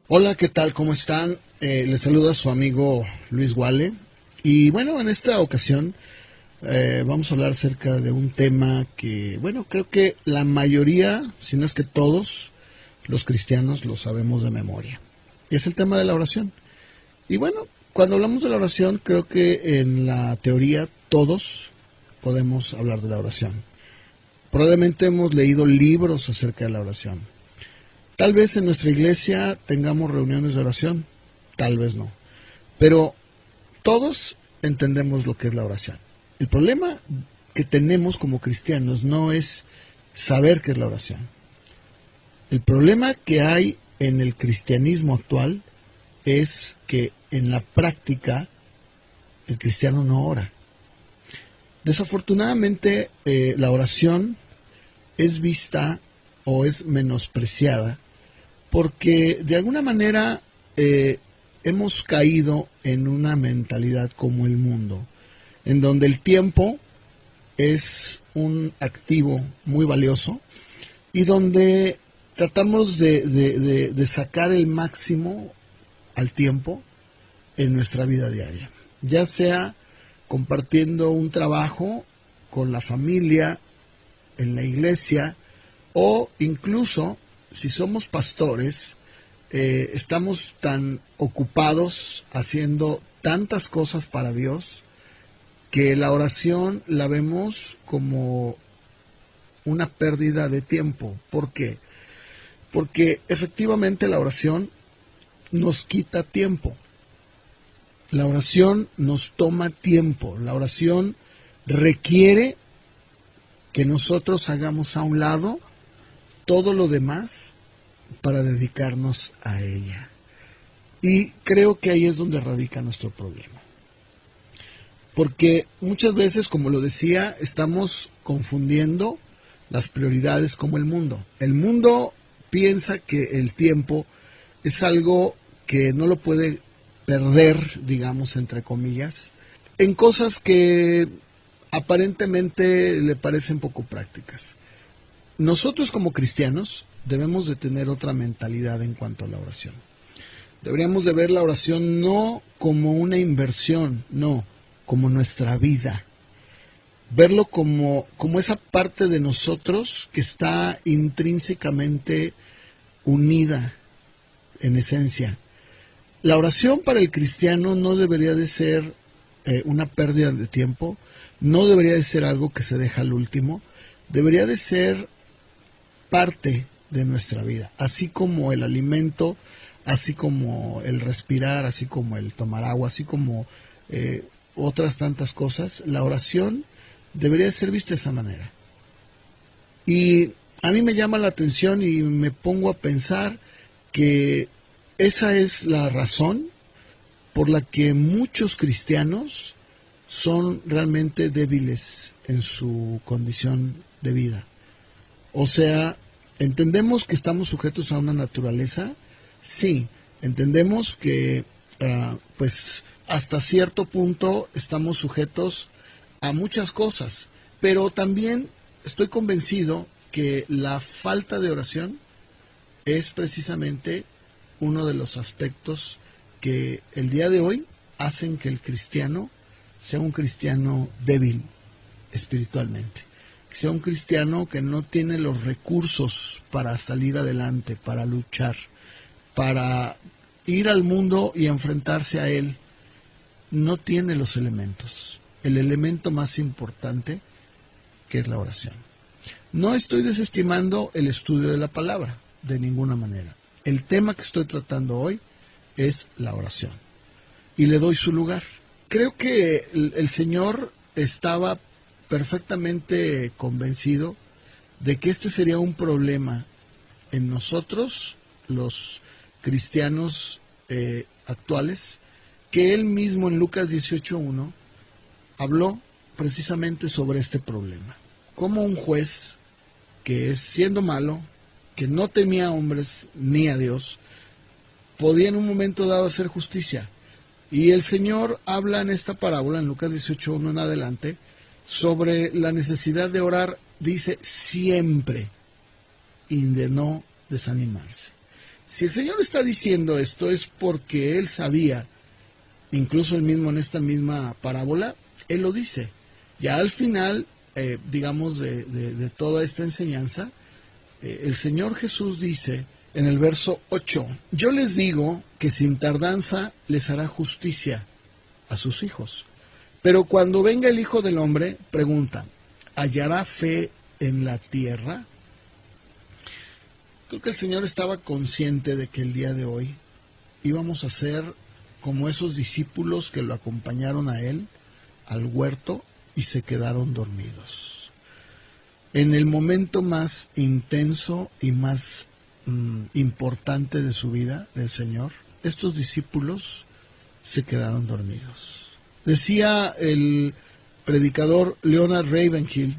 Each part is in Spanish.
Hola, ¿qué tal? ¿Cómo están? Les saluda su amigo Luis Wale. Y bueno, en esta ocasión vamos a hablar acerca de un tema que, bueno, creo que la mayoría, si no es que todos, los cristianos lo sabemos de memoria. Y es el tema de la oración. Y bueno, cuando hablamos de la oración, creo que en la teoría todos podemos hablar de la oración. Probablemente hemos leído libros acerca de la oración. Tal vez en nuestra iglesia tengamos reuniones de oración, tal vez no. Pero todos entendemos lo que es la oración. El problema que tenemos como cristianos no es saber qué es la oración. El problema que hay en el cristianismo actual es que en la práctica el cristiano no ora. Desafortunadamente la oración es vista o es menospreciada porque de alguna manera hemos caído en una mentalidad como el mundo, en donde el tiempo es un activo muy valioso y donde tratamos de sacar el máximo al tiempo en nuestra vida diaria, ya sea compartiendo un trabajo con la familia, en la iglesia, o incluso si somos pastores, estamos tan ocupados haciendo tantas cosas para Dios que la oración la vemos como una pérdida de tiempo. ¿Por qué? Porque efectivamente la oración nos quita tiempo. La oración nos toma tiempo. La oración requiere que nosotros hagamos a un lado todo lo demás para dedicarnos a ella. Y creo que ahí es donde radica nuestro problema. Porque muchas veces, como lo decía, estamos confundiendo las prioridades como el mundo. El mundo piensa que el tiempo es algo que no lo puede perder, digamos, entre comillas, en cosas que aparentemente le parecen poco prácticas. Nosotros como cristianos debemos de tener otra mentalidad en cuanto a la oración. Deberíamos de ver la oración no como una inversión, no, como nuestra vida. Verlo como esa parte de nosotros que está intrínsecamente unida en esencia. La oración para el cristiano no debería de ser una pérdida de tiempo, no debería de ser algo que se deja al último, debería de ser parte de nuestra vida, así como el alimento, así como el respirar, así como el tomar agua, así como otras tantas cosas. La oración debería ser vista de esa manera. Y a mí me llama la atención y me pongo a pensar que esa es la razón por la que muchos cristianos son realmente débiles en su condición de vida. O sea, ¿entendemos que estamos sujetos a una naturaleza? Sí, entendemos que pues hasta cierto punto estamos sujetos a muchas cosas, pero también estoy convencido que la falta de oración es precisamente uno de los aspectos que el día de hoy hacen que el cristiano sea un cristiano débil espiritualmente, que sea un cristiano que no tiene los recursos para salir adelante, para luchar, para ir al mundo y enfrentarse a él. No tiene los elementos. El elemento más importante, que es la oración. No estoy desestimando el estudio de la palabra, de ninguna manera. El tema que estoy tratando hoy es la oración. Y le doy su lugar. Creo que el Señor estaba perfectamente convencido de que este sería un problema en nosotros, los cristianos actuales, que Él mismo en Lucas 18:1 habló precisamente sobre este problema. Como un juez que, siendo malo, que no temía a hombres ni a Dios, podía en un momento dado hacer justicia. Y el Señor habla en esta parábola, en Lucas 18:1 en adelante, sobre la necesidad de orar, dice, siempre, y de no desanimarse. Si el Señor está diciendo esto es porque Él sabía, incluso Él mismo en esta misma parábola, Él lo dice. Ya al final, digamos, de toda esta enseñanza, el Señor Jesús dice en el verso 8, yo les digo que sin tardanza les hará justicia a sus hijos. Pero cuando venga el Hijo del Hombre, preguntan, ¿hallará fe en la tierra? Creo que el Señor estaba consciente de que el día de hoy íbamos a ser como esos discípulos que lo acompañaron a Él al huerto y se quedaron dormidos. En el momento más intenso y más importante de su vida, del Señor, estos discípulos se quedaron dormidos. Decía el predicador Leonard Ravenhill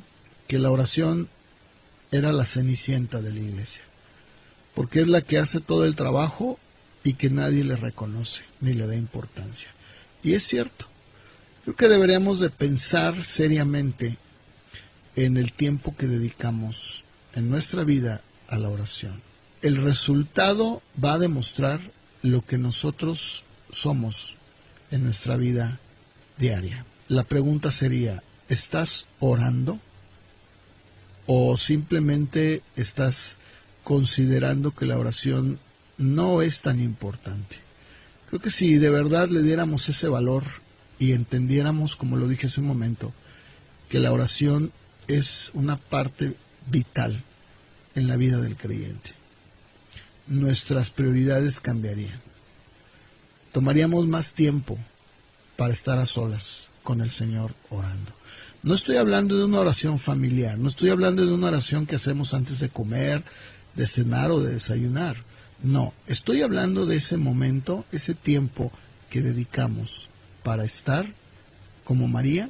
que la oración era la cenicienta de la iglesia, porque es la que hace todo el trabajo y que nadie le reconoce ni le da importancia. Y es cierto. Creo que deberíamos de pensar seriamente en el tiempo que dedicamos en nuestra vida a la oración. El resultado va a demostrar lo que nosotros somos en nuestra vida diaria. La pregunta sería, ¿estás orando? ¿O simplemente estás considerando que la oración no es tan importante? Creo que si de verdad le diéramos ese valor y entendiéramos, como lo dije hace un momento, que la oración es una parte vital en la vida del creyente, nuestras prioridades cambiarían. Tomaríamos más tiempo para estar a solas con el Señor orando. No estoy hablando de una oración familiar, no estoy hablando de una oración que hacemos antes de comer, de cenar o de desayunar. No, estoy hablando de ese momento, ese tiempo que dedicamos para estar, como María,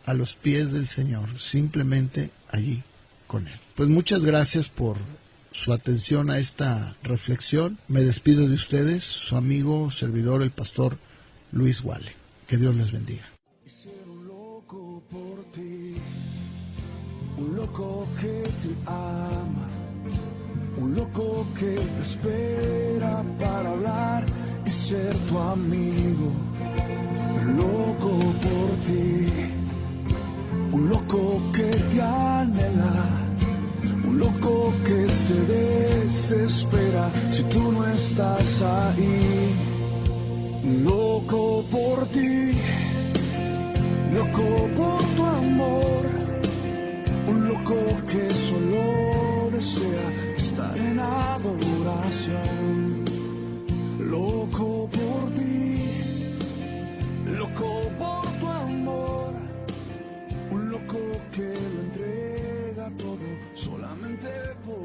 a los pies del Señor, simplemente allí con Él. Pues muchas gracias por su atención a esta reflexión. Me despido de ustedes, su amigo, servidor, el pastor Luis Wale. Que Dios les bendiga. Un loco por ti, un loco que te ama, un loco que te espera para hablar y ser tu amigo. Loco por ti, un loco que te anhela, un loco que se desespera si tú no estás ahí. Loco por ti, loco por tu amor, un loco que solo desea estar en adoración. Loco por ti, loco por tu amor, un loco que lo entrega todo solamente por